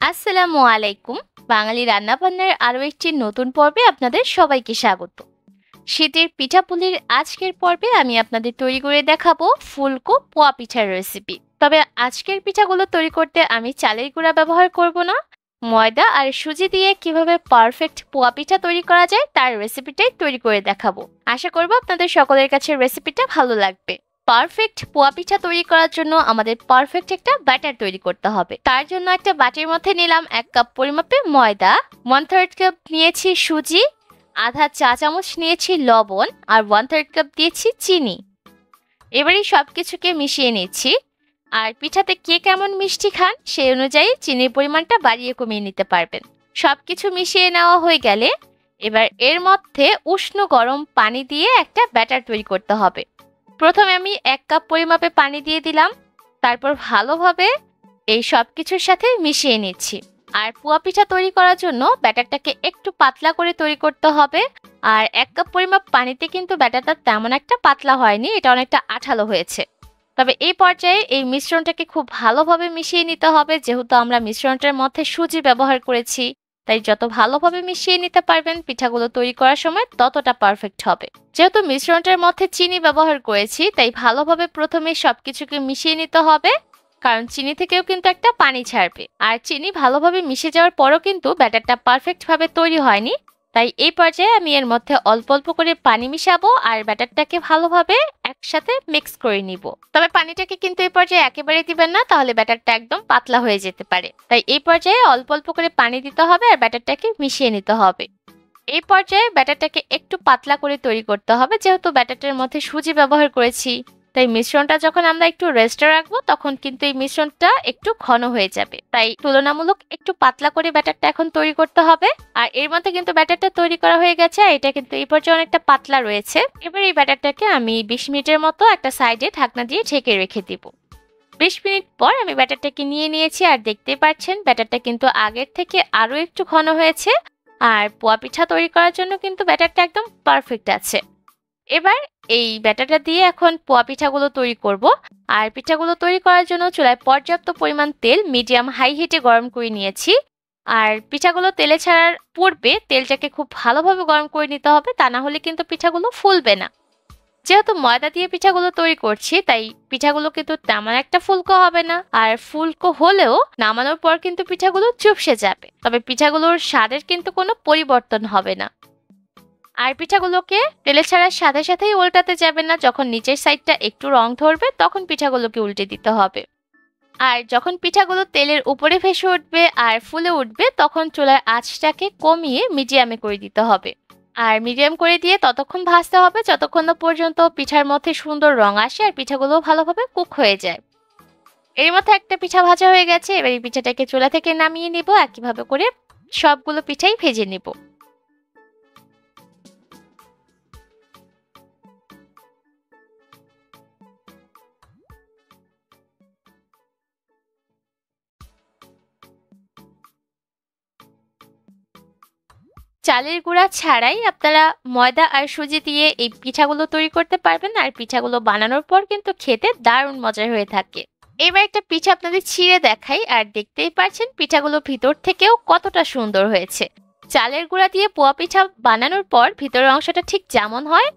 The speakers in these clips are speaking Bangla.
আসসালামু আলাইকুম। বাঙালি রান্নাবান্নার আরো একটি নতুন পর্বে আপনাদের সবাইকে স্বাগত। শীতের পিঠাপুলির আজকের পর্বে আমি আপনাদের তৈরি করে দেখাবো ফুলকো পোয়া পিঠার রেসিপি। তবে আজকের পিঠাগুলো তৈরি করতে আমি চালের গুঁড়া ব্যবহার করব না, ময়দা আর সুজি দিয়ে কিভাবে পারফেক্ট পোয়া পিঠা তৈরি করা যায় তার রেসিপিটাই তৈরি করে দেখাবো। আশা করব আপনাদের সকলের কাছে রেসিপিটা ভালো লাগবে। পারফেক্ট পোয়া পিঠা তৈরি করার জন্য আমাদের পারফেক্ট একটা ব্যাটার তৈরি করতে হবে। তার জন্য একটা বাটির মধ্যে নিলাম 1 কাপ পরিমাপে ময়দা, 1/3 কাপ নিয়েছি সুজি, আধা চা চামচ নিয়েছি লবণ আর 1/3 কাপ দিয়েছি চিনি। এবারে সবকিছুকে মিশিয়ে নিচ্ছি। আর পিঠাতে কে কেমন মিষ্টি খান সেই অনুযায়ী চিনির পরিমাণটা বাড়িয়ে কমিয়ে নিতে পারবেন। সবকিছু মিশিয়ে নেওয়া হয়ে গেলে এবার এর মধ্যে উষ্ণ গরম পানি দিয়ে একটা ব্যাটার তৈরি করতে হবে। প্রথমে আমি 1 কাপ পরিমাপে পানি দিয়ে দিলাম, তারপর ভালোভাবে এই সব কিছুর সাথে মিশিয়ে নিচ্ছি। আর পোয়া পিঠা তৈরি করার জন্য ব্যাটারটাকে একটু পাতলা করে তৈরি করতে হবে। আর 1 কাপ পরিমাপ পানিতে কিন্তু ব্যাটারটা তেমন একটা পাতলা হয়নি, এটা অনেকটা আঠালো হয়েছে। তবে এই পর্যায়ে এই মিশ্রণটাকে খুব ভালোভাবে মিশিয়ে নিতে হবে। যেহেতু আমরা মিশ্রণটার মধ্যে সুজি ব্যবহার করেছি, তাই যত ভালোভাবে মিশিয়ে নিতে পারবেন পিঠাগুলো তৈরি করার সময় ততটা পারফেক্ট হবে। যেহেতু মিশ্রণটার মধ্যে চিনি ব্যবহার করেছি, তাই ভালোভাবে প্রথমে সবকিছুকে মিশিয়ে নিতে হবে, কারণ চিনি থেকেও কিন্তু একটা পানি ছাড়বে। আর চিনি ভালোভাবে মিশে যাওয়ার পরও কিন্তু ব্যাটারটা পারফেক্ট ভাবে তৈরি হয়নি, তাই এই পর্যায়ে আমি এর মধ্যে অল্প অল্প করে পানি মিশাবো আর ব্যাটারটাকে ভালোভাবে একসাথে মিক্স করে নিব। তবে পানিটাকে কিন্তু এই পর্যায়ে একেবারে দিবেন না, তাহলে ব্যাটারটা একদম পাতলা হয়ে যেতে পারে। তাই এই পর্যায়ে অল্প অল্প করে পানি দিতে হবে আর ব্যাটারটাকে মিশিয়ে নিতে হবে। এই পর্যায়ে ব্যাটারটাকে একটু পাতলা করে তৈরি করতে হবে। যেহেতু ব্যাটারটার মধ্যে সুজি ব্যবহার করেছি, তাই মিশ্রণটা যখন আমরা একটু রেস্টে রাখবো তখন কিন্তু এই মিশ্রণটা একটু ঘন হয়ে যাবে। তাই তুলনামূলক একটু পাতলা করে ব্যাটারটা এখন তৈরি করতে হবে। আর এর মধ্যে কিন্তু ব্যাটারটা তৈরি করা হয়ে গেছে, আর এটা কিন্তু এই পর্যায়ে অনেকটা পাতলা রয়েছে। এবার এই ব্যাটারটাকে আমি 20 মিনিটের মতো একটা সাইডে ঢাকনা দিয়ে ঢেকে রেখে দিব। 20 মিনিট পর আমি ব্যাটারটাকে নিয়ে নিয়েছি, আর দেখতেই পাচ্ছেন ব্যাটারটা কিন্তু আগের থেকে আরো একটু ঘন হয়েছে। আর পোয়া পিঠা তৈরি করার জন্য কিন্তু ব্যাটারটা একদম পারফেক্ট আছে। এবার এই ব্যাটারটা দিয়ে এখন পোয়া পিঠাগুলো তৈরি করব। আর পিঠাগুলো তৈরি করার জন্য চুলায় পর্যাপ্ত পরিমাণ তেল মিডিয়াম হাই হিটে গরম করে নিয়েছি। আর পিঠাগুলো তেলে ছাড়ার পূর্বে তেলটাকে খুব ভালোভাবে গরম করে নিতে হবে, তা না হলে কিন্তু পিঠাগুলো ফুলবে না। যেহেতু ময়দা দিয়ে পিঠাগুলো তৈরি করছি, তাই পিঠাগুলো কিন্তু তেমন একটা ফুলকো হবে না। আর ফুলকো হলেও নামানোর পর কিন্তু পিঠাগুলো চুপসে যাবে, তবে পিঠাগুলোর স্বাদের কিন্তু কোনো পরিবর্তন হবে না। আর পিঠাগুলোকে তেলে ছাড়ার সাথে সাথেই উল্টাতে যাবেন না। যখন নিচের সাইডটা একটু রং ধরবে তখন পিঠাগুলোকে উল্টে দিতে হবে। আর যখন পিঠাগুলো তেলের উপরে ভেসে উঠবে আর ফুলে উঠবে তখন চুলার আঁচটাকে কমিয়ে মিডিয়ামে করে দিতে হবে। আর মিডিয়াম করে দিয়ে ততক্ষণ ভাজতে হবে যতক্ষণ না পর্যন্ত পিঠার মধ্যে সুন্দর রং আসে আর পিঠাগুলো ভালোভাবে কুক হয়ে যায়। এর মধ্যে একটা পিঠা ভাজা হয়ে গেছে, এবার এই পিঠাটাকে চুলা থেকে নামিয়ে নিব। একইভাবে করে সবগুলো পিঠাই ভেজে নিব। চালের গুঁড়া ছাড়াই আপনারা ময়দা আর সুজি দিয়ে এই পিঠাগুলো তৈরি করতে পারবেন। আর পিঠাগুলো বানানোর পর কিন্তু খেতে দারুণ মজার হয়ে থাকে। এবার একটা পিঠা আপনাদের ছিঁড়ে দেখাই, আর দেখতেই পাচ্ছেন পিঠাগুলো ভিতর থেকেও কতটা সুন্দর হয়েছে। চালের গুঁড়া দিয়ে পোয়া পিঠা বানানোর পর ভিতরের অংশটা ঠিক যেমন হয়,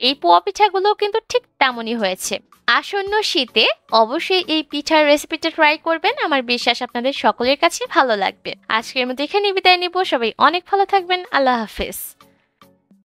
এই পোয়া পিঠাগুলো কিন্তু ঠিক তেমনই হয়েছে। আসন্ন শীতে অবশ্যই এই পিঠার রেসিপিটা ট্রাই করবেন। আমার বিশ্বাস আপনাদের সকলের কাছে ভালো লাগবে। আজকের মতো এখানে বিদায় নিব। সবাই অনেক ভালো থাকবেন। আল্লাহ হাফেজ।